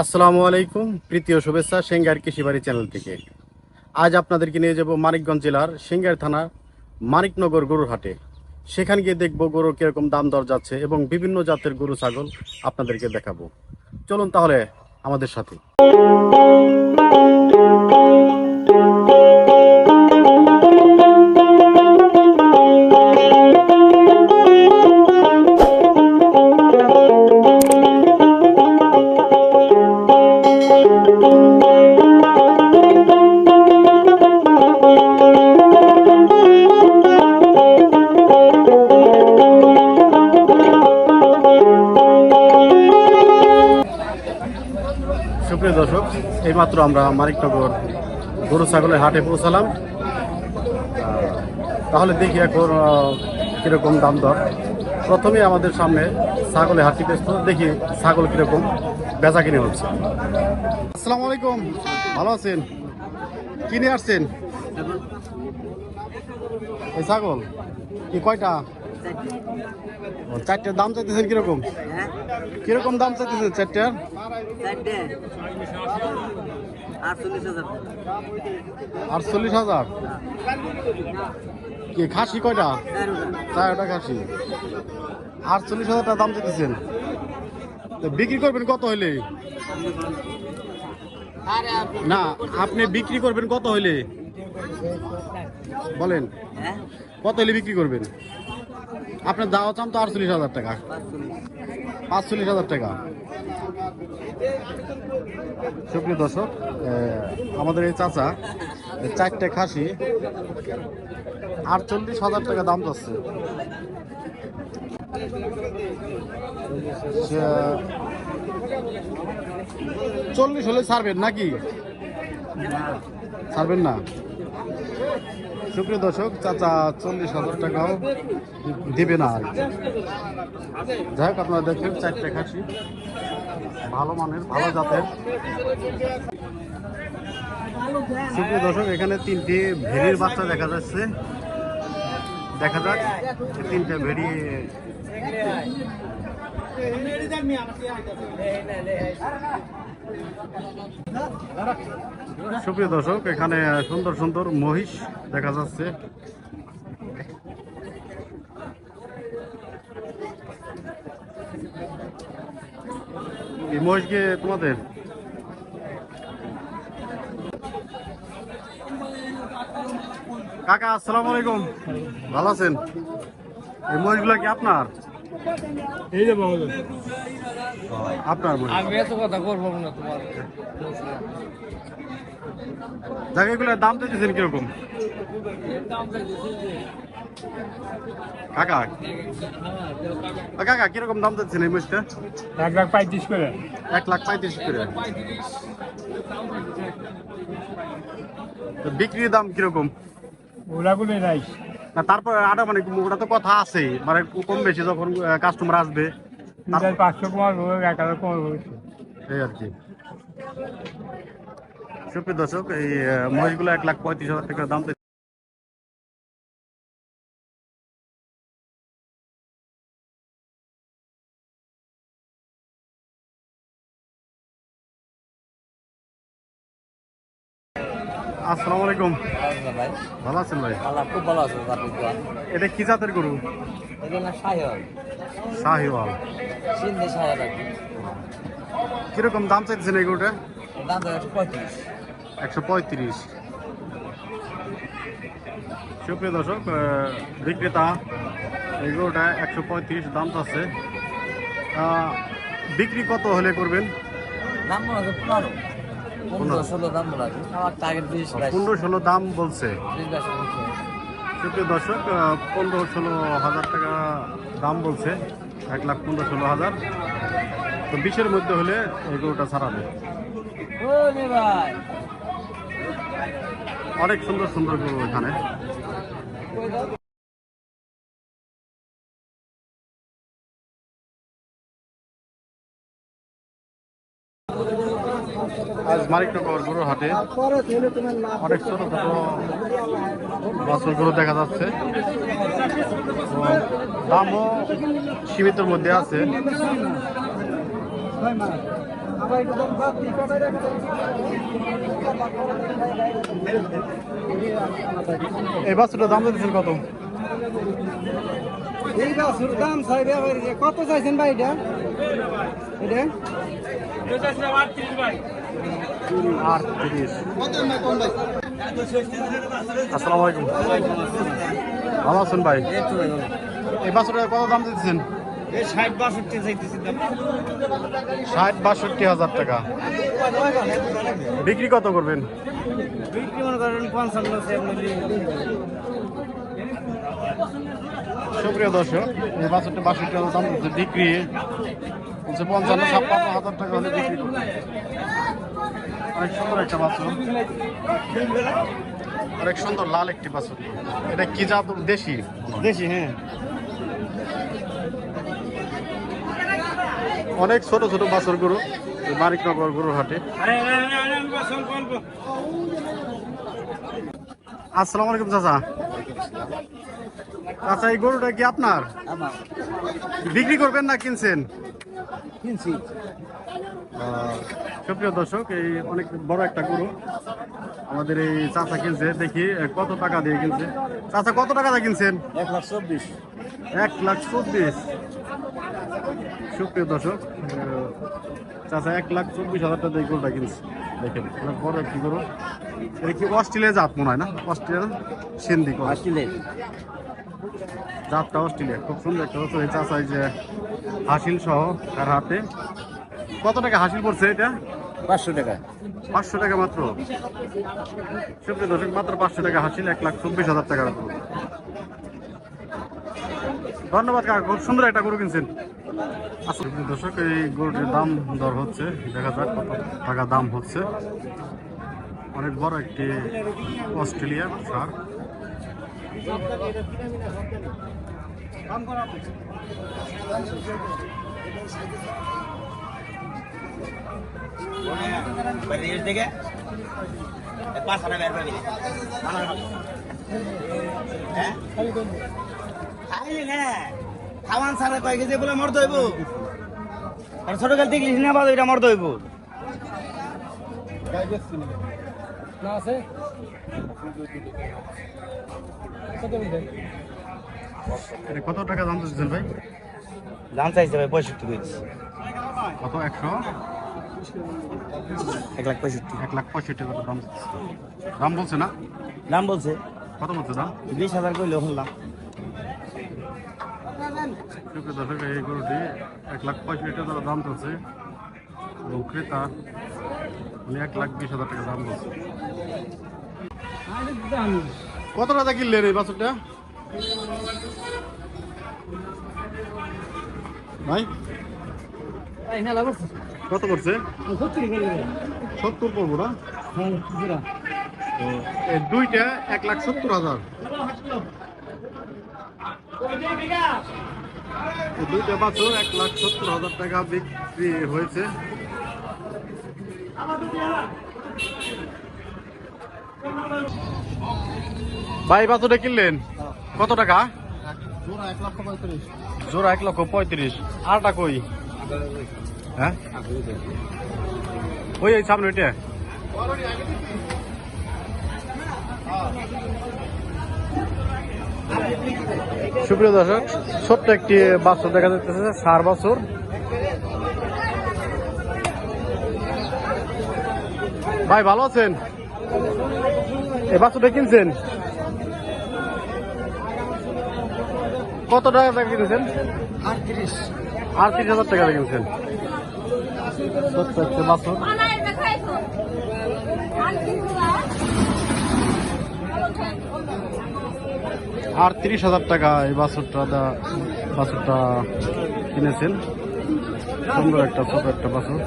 আসসালামু আলাইকুম, প্রীতি ও শুভেচ্ছা সিঙ্গার কৃষিবাড়ি চ্যানেল থেকে। আজ আপনাদেরকে নিয়ে যাব মানিকগঞ্জ জেলার সিঙ্গার থানার মানিকনগর গরুর হাটে। সেখানে গিয়ে দেখবো গরুর কিরকম দাম দর যাচ্ছে এবং বিভিন্ন জাতের গরু ছাগল আপনাদেরকে দেখাবো। চলুন তাহলে আমাদের সাথে। সুপ্রিয় দর্শক, এইমাত্র আমরা মানিকনগর গরু ছাগলের হাটে পৌঁছালাম। তাহলে দেখি এখন কিরকম দাম দর। প্রথমে আমাদের সামনে ছাগলের হাটটি ব্যস্ত, দেখি ছাগল কিরকম বেচা কিনে হচ্ছে। আসসালামু আলাইকুম, ভালো আছেন? কিনে আসছেন এই ছাগল? কি কয়টা? চারটের দাম চাইতেছেন কিরকম? কিরকম দাম চাইতেছেন চারটের? 48,000। কি খাসি কয়টা? 4টা খাসি। 48,000 টাকা দাম চাইতেছেন। বিক্রি করবেন কত হইলে? না, আপনি বিক্রি করবেন কত হইলে বলেন? কত হইলে বিক্রি করবেন? আপনার দাওয়া চান তো 48,000 টাকা। 45,000 টাকা। সুপ্রিয় দর্শক, আমাদের এই চাচা 4টে খাসি 48,000 টাকা দাম যাচ্ছে। 40 হলে ছাড়বেন নাকি? ছাড়বেন না। সুপ্রিয় দর্শক, চাচা 40,000 টাকাও দিবে না। যাই হোক, আপনারা দেখেন 4টে খাসি ভালো মানের, ভালো জাতের। সুপ্রিয় দর্শক, এখানে 3টে ভেড়ির বাচ্চা দেখা যাচ্ছে। দেখা যাক 3টে ভেড়ি। সুপ্রিয় দর্শক, এখানে সুন্দর সুন্দর মহিষ দেখা যাচ্ছে। এই মহিষ কি তোমাদের? কাকা আসসালামু আলাইকুম, ভালো আছেন? এই মহিষগুলো কি আপনার? এই যে বাবা, আপনার মহিষ? আমি এত কথা করবো না তোমার। জায়গাগুলোর দাম চাইতেছেন কিরকম কাকা? কাকা কিরকম দাম চাইছেন এই মহিষটা? 1,35,000 করে। 1,35,000 করে। তো বিক্রির দাম কিরকম? ওগুলো নাই। না, তারপর আটা মানে ওটা তো কথা আছে, মানে কম বেশি যখন কাস্টমার আসবে 500 কমার 1,000 কমার। এই আর কি। সুপ্রিয় দর্শক, এই মহিষগুলো 1,35,000 টাকা দাম। আসসালামু আলাইকুম, ভাই ভালো আছেন ভাই? খুব ভালো আছে। এটা কি জাতের গরু? শাহিওয়াল। কিরকম দাম চাইতেছেন এই গরুটা? দাম 135। 135। সুপ্রিয় দর্শক, বিক্রেতা এই গরুটা 135 দাম চাচ্ছে। বিক্রি কত হলে করবেন? দাম মনে হয় 15-16 দাম বলা আছে। আমার টার্গেট 15-16 দাম বলছে। সুপ্রিয় দর্শক, 15-16 হাজার টাকা দাম বলছে। 1,15,16,000। তো 20-এর মধ্যে হলে এই গরুটা ছাড়াবে। অনেক সুন্দর সুন্দর গরু এখানে। আজ মানিকনগর গরুর হাটে অনেক ছোট ছোট বাছুর গরু দেখা যাচ্ছে। দামও সীমিতের মধ্যে আছে। এই বাছুরটার দাম দিচ্ছেন কত? এই বাছুর দাম চাইবে কত চাইছেন ভাই এটা? এটা 38। আসসালামু আলাইকুম, ভালো আছেন ভাই? এই বাছুরটার কত দাম দিচ্ছেন? 60-62 হাজার টাকা। বিক্রি কত করবেন? বিক্রি মনে করেন 55। সুপ্রিয় দর্শক, এই বাছুরটা 62 দাম দিচ্ছে, বিক্রি হচ্ছে 55-56 হাজার টাকা হলে বিক্রি করবে। অনেক সুন্দর একটা বাছুর, অনেক সুন্দর লাল একটি বাছুর। এটা কি জাত? দেশি? দেশি, হ্যাঁ। অনেক ছোট ছোট বাছুর গরু এই মানিকনগর গরুর হাটে। আসসালামু আলাইকুম চাচা। চাচা, এই গরুটা কি আপনার? বিক্রি করবেন না কিনছেন? কিনছি। সুপ্রিয় দর্শক, এই অনেক বড় একটা গরু আমাদের এই চাচা কিনছে। দেখি কত টাকা দিয়ে কিনছে। চাচা, কত টাকা দিয়ে কিনছেন? 1,24,000। 1,24,000। সুপ্রিয় দর্শক, চাচা 1,24,000 টাকা দিয়ে গরুটা কিনছে। দেখেন অনেক বড় একটি গরু। এটা কি অস্ট্রেলিয়া জাত মনে হয় না? অস্ট্রেলিয়া সিন্ধি জাতটা অস্ট্রেলিয়া। খুব সুন্দর একটা বছর। এই চাচা এই যে হাসিল সহ তার হাতে। কত টাকা হাসিল পড়ছে এটা? 500 টাকা। 500 টাকা মাত্র। সুপ্রিয় দর্শক, মাত্র 500 টাকা হাসিল, 1,24,000 টাকার গরু। ধন্যবাদ কাকা, খুব সুন্দর একটা গরু কিনছেন। আসলে দর্শক, এই গরুটির দাম দর হচ্ছে, দেখা যাক কত টাকা দাম হচ্ছে। অনেক বড় একটি অস্ট্রেলিয়া সার। খাওয়ান সারা কয় কেজি বলে মর্দ হইব। আর ছোট কাল থেকে না বাদ এটা মর্দ হইব। না আছে এটা কত টাকা দাম দিচ্ছেন ভাই? দাম চাইছে ভাই 65 কেজি। কত? 1,65,000। 1,65,000 টাকা দাম দিচ্ছে। দাম বলছে না? দাম বলছে কত বলছে দাম? 20,000 কইলে হলাম। সুপ্রিয় দর্শক, এই গরুটি 1,65,000 টাকা দাম চলছে এবং ক্রেতা 1,20,000 টাকা দাম বলছে। কত টাকা কিনলেন এই বাছুরটা ভাই? কত করছে? 70 পড়বো না? এই দুইটা 1,70,000। এই দুইটা বাছুর 1,70,000 টাকা বিক্রি হয়েছে। ভাই, বাছুরটা কিনলেন কত টাকা? জোড়া 1,35,000। আরটা কই? হ্যাঁ, ওই এই সামনে ওইটা। সুপ্রিয় দর্শক, ছোট্ট একটি বাছুর দেখা যাচ্ছে, ষাঁড় বাছুর। ভাই, ভালো আছেন? এই বাছুরটা কিনছেন কত টাকা কিনেছেন? 38,000 টাকা কিনছেন। ছোট্ট একটা বাছুর। 38,000 টাকা এই বাছুরটা কিনেছেন। সুন্দর একটা ছোট একটা বাছুর।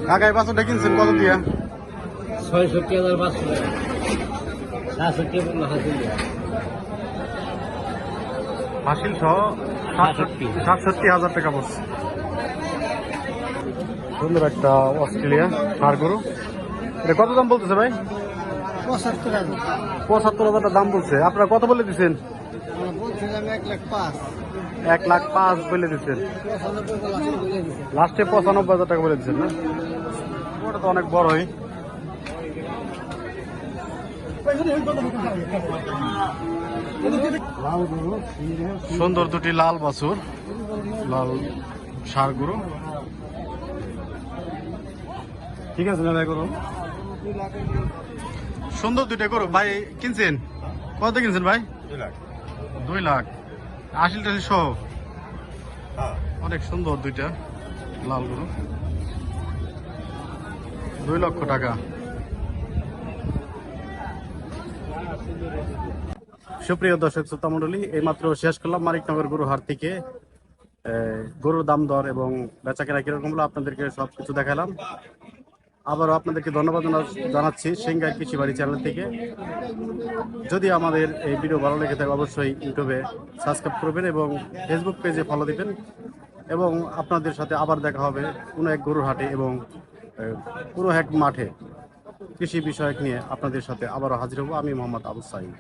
কাকা, এই বাছুরটা কিনছেন কত দিয়া? 66,000 500 টাকা। 67,000 হাসিল সহ 67,000 টাকা পড়ছে। সুন্দর একটা অস্ট্রেলিয়া ষাঁড় গরু। এটা কত দাম বলতেছে ভাই? 75,000। 75,000 দাম বলছে। আপনারা কত বলে দিচ্ছেন? বলছিলাম 1,05,000। 1,05,000 বলে দিচ্ছেন, লাস্টে 95,000 টাকা বলে দিচ্ছেন না? ওটা তো অনেক বড়ই। সুন্দর দুটি লাল বাছুর, লাল ষাঁড় গরু। ঠিক আছে না ভাই, গরু সুন্দর দুইটা গরু ভাই কিনছেন? কত কিনছেন ভাই? 2 লাখ। আশিল টাশিল সহ অনেক সুন্দর দুইটা লাল গরু, 2 লক্ষ টাকা। সুপ্রিয় দর্শক শ্রোতা মন্ডলী, এইমাত্র শেষ করলাম মানিকনগর গরুর হাট থেকে গরুর দাম দর এবং বেচা কেনা কিরকম হলো আপনাদেরকে সবকিছু দেখালাম। আবারও আপনাদেরকে ধন্যবাদ জানাচ্ছি সিংগার কৃষিবাড়ি চ্যানেল থেকে। যদি আমাদের এই ভিডিও ভালো লেগে থাকে অবশ্যই ইউটিউবে সাবস্ক্রাইব করবেন এবং ফেসবুক পেজে ফলো দিবেন, এবং আপনাদের সাথে আবার দেখা হবে কোনো এক গরুর হাটে এবং কোনো এক মাঠে কৃষি বিষয়ক নিয়ে আপনাদের সাথে আবারও হাজির হব। আমি মোহাম্মদ আবু সাইদ।